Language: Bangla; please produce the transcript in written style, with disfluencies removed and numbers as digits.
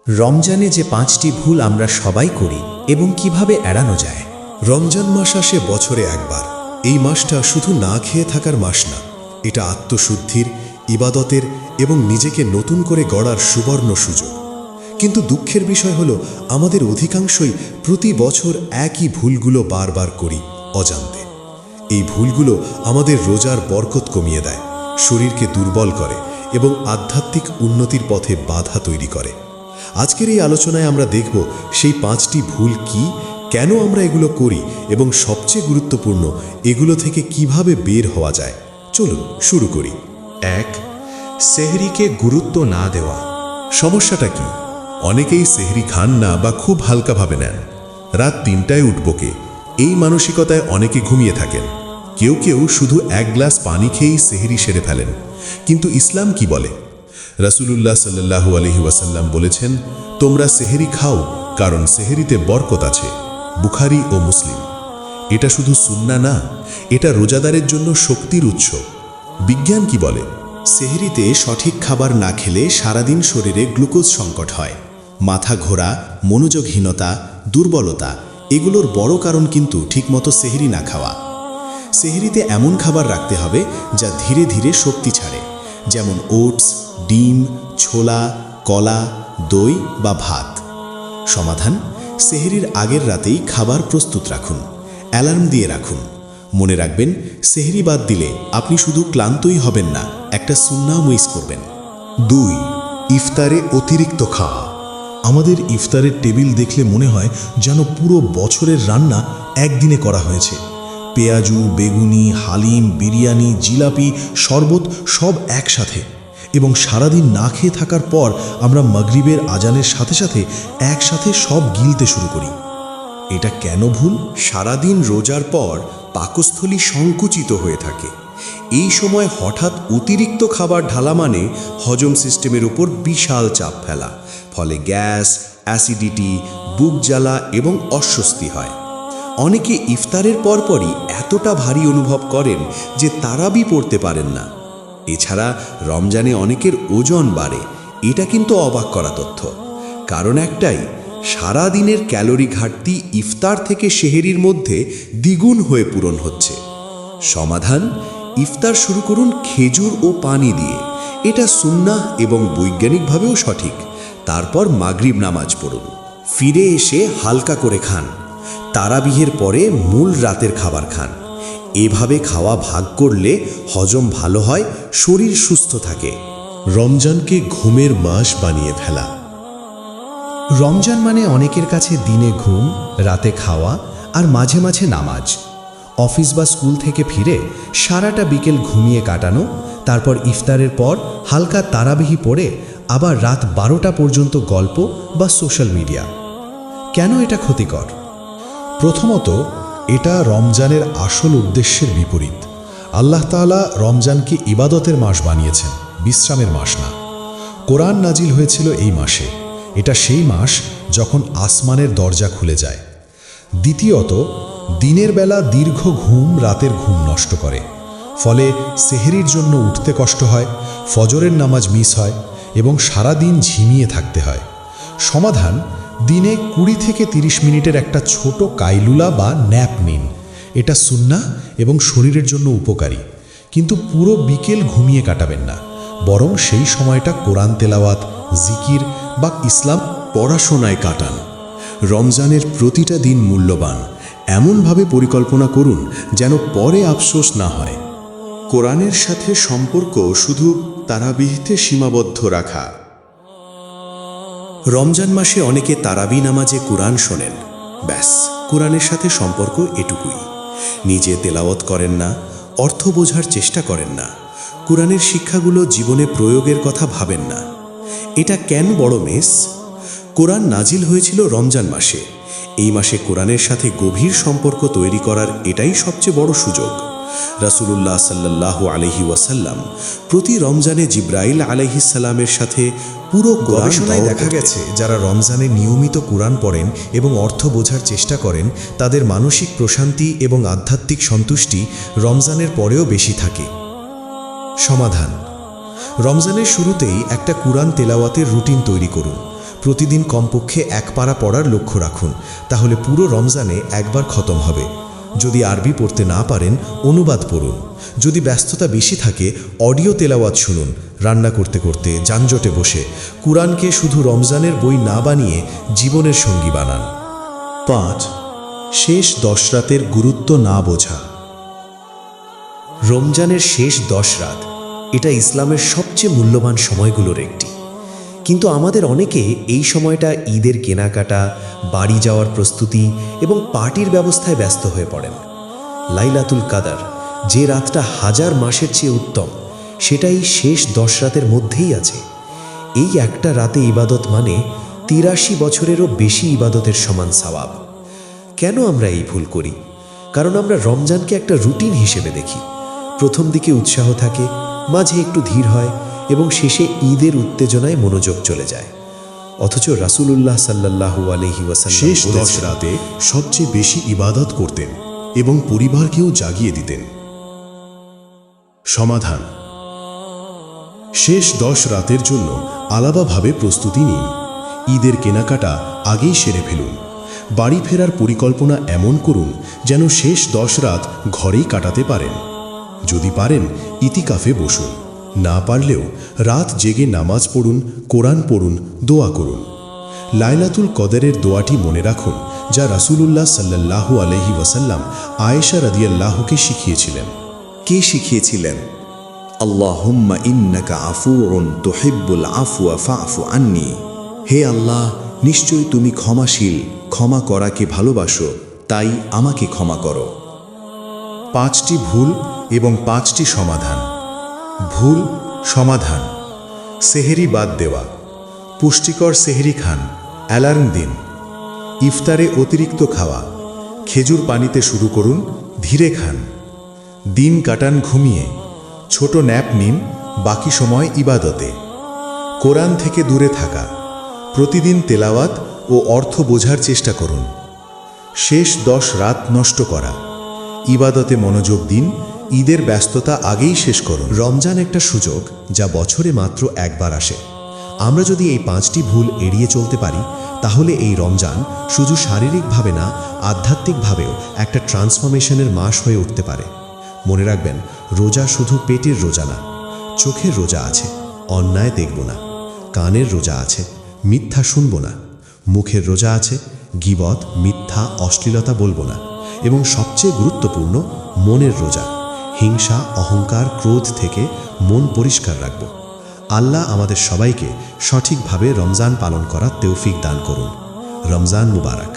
রমজানে যে 5টি ভুল আমরা সবাই করি এবং কিভাবে এড়ানো যায়। রমজান মাস আসে বছরে একবার। এই মাসটা শুধু না খেয়ে থাকার মাস না, এটা আত্মশুদ্ধির, ইবাদতের এবং নিজেকে নতুন করে গড়ার সুবর্ণ সুযোগ। কিন্তু দুঃখের বিষয় হলো আমাদের অধিকাংশই প্রতি বছর একই ভুলগুলো বারবার করি অজান্তে। এই ভুলগুলো আমাদের রোজার বরকত কমিয়ে দেয়, শরীরকে দুর্বল করে এবং আধ্যাত্মিক উন্নতির পথে বাধা তৈরি করে। আজকের এই আলোচনায় আমরা দেখব সেই 5টি ভুল কি, কেন আমরা এগুলো করি এবং সবচেয়ে গুরুত্বপূর্ণ এগুলো থেকে কিভাবে বের হওয়া যায়। চলুন শুরু করি। 1. সেহরিকে গুরুত্ব না দেওয়া। সমস্যাটা কি? অনেকেই সেহরি খান না বা খুব হালকাভাবে নেন। রাত 3টায় উঠবকে এই মানসিকতায় অনেকে ঘুমিয়ে থাকেন। কেউ কেউ শুধু 1 গ্লাস পানি খেয়েই সেহরি সেরে ফেলেন। কিন্তু ইসলাম কি বলে? রাসূলুল্লাহ সাল্লাল্লাহু আলাইহি ওয়াসাল্লাম বলেছেন, তোমরা সেহরি খাও কারণ সেহরিতে বরকত আছে। বুখারী ও মুসলিম। এটা শুধু সুন্নাহ না, এটা রোজাদারের জন্য শক্তির উৎস। বিজ্ঞান কি বলে? সেহরিতে সঠিক খাবার না খেলে সারাদিন শরীরে গ্লুকোজ সংকট হয়। মাথা ঘোরা, মনোযোগহীনতা, দুর্বলতা এগুলোর বড় কারণ কিন্তু ঠিকমতো সেহরি না খাওয়া। সেহরিতে এমন খাবার রাখতে হবে যা ধীরে ধীরে শক্তি ছাড়ে, যেমন ওটস, ডিম, ছোলা, কলা, দই বা ভাত। সমাধান: সেহরির আগের রাতেই খাবার প্রস্তুত রাখুন, অ্যালার্ম দিয়ে রাখুন। মনে রাখবেন, সেহরি বাদ দিলে আপনি শুধু ক্লান্তই হবেন না, একটা সুন্নাহ মিস করবেন। 2. ইফতারে অতিরিক্ত খাওয়া। আমাদের ইফতারের টেবিল দেখলে মনে হয় যেন পুরো বছরের রান্না একদিনে করা হয়েছে। পেঁয়াজু, বেগুনি, হালিম, বিরিয়ানি, জিলাপি, শরবত সব একসাথে। এবং সারাদিন না খেয়ে থাকার পর আমরা মাগরিবের আজানের সাথে সাথে একসাথে সব গিলতে শুরু করি। এটা কেন ভুল? সারাদিন রোজার পর পাকস্থলী সংকুচিত হয়ে থাকে। এই সময় হঠাৎ অতিরিক্ত খাবার ঢালা মানে হজম সিস্টেমের উপর বিশাল চাপ ফেলা, ফলে গ্যাস, অ্যাসিডিটি, বুক জ্বালা এবং অস্বস্তি হয়। অনেকে ইফতারের পরপরই এতটা ভারী অনুভব করেন যে তারাবি পড়তে পারেন না। এছাড়া রমজানে অনেকের ওজন বাড়ে। এটা কিন্তু অবাক করা তথ্য। কারণ একটাই, সারা দিনের ক্যালোরি ঘাটতি ইফতার থেকে সেহরির মধ্যে দ্বিগুণ হয়ে পূরণ হচ্ছে। সমাধান: ইফতার শুরু করুন খেজুর ও পানি দিয়ে। এটা সুন্নাহ এবং বৈজ্ঞানিকভাবেও সঠিক। তারপর মাগরিব নামাজ পড়ুন। ফিরে এসে হালকা করে খান। তারাবিহের পরে মূল রাতের খাবার খান। এভাবে খাওয়া ভাগ করলে হজম ভালো হয়, শরীর সুস্থ থাকে। রমজানকে ঘুমের মাস বানিয়ে ফেলা। রমজান মানে অনেকের কাছে দিনে ঘুম, রাতে খাওয়া আর মাঝে মাঝে নামাজ। অফিস বা স্কুল থেকে ফিরে সারাটা বিকেল ঘুমিয়ে কাটানো, তারপর ইফতারের পর হালকা তারাবিহি পড়ে আবার রাত 12টা পর্যন্ত গল্প বা সোশ্যাল মিডিয়া। কেন এটা ক্ষতিকর? প্রথমত, এটা রমজানের আসল উদ্দেশ্যের বিপরীত। আল্লাহ তাআলা রমজানকে ইবাদতের মাস বানিয়েছেন, বিশ্রামের মাস না। কোরআন নাজিল হয়েছিল এই মাসে। এটা সেই মাস যখন আসমানের দরজা খুলে যায়। দ্বিতীয়ত, দিনের বেলা দীর্ঘ ঘুম রাতের ঘুম নষ্ট করে। ফলে সেহরির জন্য উঠতে কষ্ট হয়, ফজরের নামাজ মিস হয় এবং সারাদিন ঝিমিয়ে থাকতে হয়। সমাধান: দিনে 20 থেকে 30 মিনিটের একটা ছোট কাইলুলা বা ন্যাপ নিন। এটা সুন্নাহ এবং শরীরের জন্য উপকারী। কিন্তু পুরো বিকেল ঘুমিয়ে কাটাবেন না, বরং সেই সময়টা কোরআন তেলাওয়াত, জিকির বা ইসলাম পড়াশোনায় কাটান। রমজানের প্রতিটা দিন মূল্যবান। এমনভাবে পরিকল্পনা করুন যেন পরে আফসোস না হয়। কোরআনের সাথে সম্পর্ক শুধু তারাবিহতে সীমাবদ্ধ রাখা। রমজান মাসে অনেকে তারাবি নামাজে কোরআন শোনেন। ব্যাস, কোরআনের সাথে সম্পর্ক এটুকুই। নিজে তেলাওয়াত করেন না, অর্থ বোঝার চেষ্টা করেন না, কোরআনের শিক্ষাগুলো জীবনে প্রয়োগের কথা ভাবেন না। এটা কেন বড় মিস? কোরআন নাজিল হয়েছিল রমজান মাসে। এই মাসে কোরআনের সাথে গভীর সম্পর্ক তৈরি করার এটাই সবচেয়ে বড় সুযোগ। রাসূলুল্লাহ সাল্লাল্লাহু আলাইহি ওয়াসাল্লাম প্রতি রমজানে জিব্রাইল আলাইহিস সালামের সাথে পুরো গবেষণায় দেখা গেছে, যারা রমজানে নিয়মিত কোরআন পড়েন এবং অর্থ বোঝার চেষ্টা করেন, তাদের মানসিক প্রশান্তি এবং আধ্যাত্মিক সন্তুষ্টি রমজানের পরেও বেশি থাকে। সমাধান: রমজানের শুরুতেই একটা কোরআন তেলাওয়াতের রুটিন তৈরি করুন। প্রতিদিন কমপক্ষে এক পারা পড়ার লক্ষ্য রাখুন, তাহলে পুরো রমজানে একবার খতম হবে। যদি আরবি পড়তে না পারেন, অনুবাদ পড়ুন। যদি ব্যস্ততা বেশি থাকে, অডিও তেলাওয়াত শুনুন। রান্না করতে করতে, যানজটে বসে কুরআনকে শুধু রমজানের বই না বানিয়ে জীবনের সঙ্গী বানান। 5. শেষ 10 রাতের গুরুত্ব না বোঝা। রমজানের শেষ 10 রাত এটা ইসলামের সবচেয়ে মূল্যবান সময়গুলোর একটি, কিন্তু আমাদের অনেকে এই সময়টা ঈদের কেনাকাটা, বাড়ি যাওয়ার প্রস্তুতি এবং পার্টির ব্যবস্থায় ব্যস্ত হয়ে পড়েন। লাইলাতুল কাদার, যে রাতটা 1000 মাসের চেয়ে উত্তম, সেটাই শেষ 10 রাতের মধ্যেই আছে। এই একটা রাতে ইবাদত মানে 83 বছরেরও বেশি ইবাদতের সমান সওয়াব। কেন আমরা এই ভুল করি? কারণ আমরা রমজানকে একটা রুটিন হিসেবে দেখি। প্রথম দিকে উৎসাহ থাকে, মাঝে একটু ধীর হয় এবং শেষে ঈদের উত্তেজনায় মনোযোগ চলে যায়। অথচ রাসূলুল্লাহ সাল্লাল্লাহু আলাইহি ওয়াসাল্লাম শেষ 10 বলেছেন, রাতে সবচেয়ে বেশি ইবাদত করতেন এবং পরিবারকেও জাগিয়ে দিতেন। সমাধান: শেষ 10 রাতের জন্য আলাদাভাবে প্রস্তুতি নিন। ঈদের কেনাকাটা আগেই সেরে ফেলুন। বাড়ি ফেরার পরিকল্পনা এমন করুন যেন শেষ 10 রাত ঘরেই কাটাতে পারেন। যদি পারেন, ইতিকাফে বসুন। না পারলেও রাত জেগে নামাজ পড়ুন, কোরআন পড়ুন, দোয়া করুন। লাইলাতুল কদরের দোয়াটি মনে রাখুন, যা রাসূলুল্লাহ সাল্লাল্লাহু আলাইহি ওয়াসাল্লাম আয়েশা রাদিয়াল্লাহুকে শিখিয়েছিলেন। কে শিখিয়েছিলেন? আল্লাহুম্মা ইন্নাকা আফুউন তুহিব্বুল আফওয়া ফা'ফু আন্নি। হে আল্লাহ, নিশ্চয়ই তুমি ক্ষমাশীল, ক্ষমা করাকে ভালোবাসো, তাই আমাকে ক্ষমা করো। 5টি ভুল এবং 5টি সমাধান। ভুল সমাধান: সেহরি বাদ দেওয়া। পুষ্টিকর সেহরি খান, অ্যালার্ম দিন। ইফতারে অতিরিক্ত খাওয়া। খেজুর পানিতে শুরু করুন, ধীরে খান। দিন কাটান ঘুমিয়ে। ছোট ন্যাপ নিন, বাকি সময় ইবাদতে। কোরআন থেকে দূরে থাকা। প্রতিদিন তেলাওয়াত ও অর্থ বোঝার চেষ্টা করুন। শেষ 10 রাত নষ্ট করা। ইবাদতে মনোযোগ দিন, ঈদের ব্যস্ততা আগেই শেষ করুন। রমজান একটা সুযোগ, যা বছরে মাত্র একবার আসে। আমরা যদি এই 5টি ভুল এড়িয়ে চলতে পারি, তাহলে এই রমজান শুধু শারীরিকভাবে না, আধ্যাত্মিকভাবেও একটা ট্রান্সফরমেশনের মাস হয়ে উঠতে পারে। মনে রাখবেন, রোজা শুধু পেটের রোজা না, চোখের রোজা আছে, অন্যায় দেখব না। কানের রোজা আছে, মিথ্যা শুনব না। মুখের রোজা আছে, গীবত, মিথ্যা, অশ্লীলতা বলবো না। এবং সবচেয়ে গুরুত্বপূর্ণ, মনের রোজা। হিংসা, অহংকার, ক্রোধ থেকে মন পরিষ্কার রাখব। আল্লাহ আমাদের সবাইকে সঠিকভাবে রমজান পালন করার তৌফিক দান করুন। রমজান মুবারক।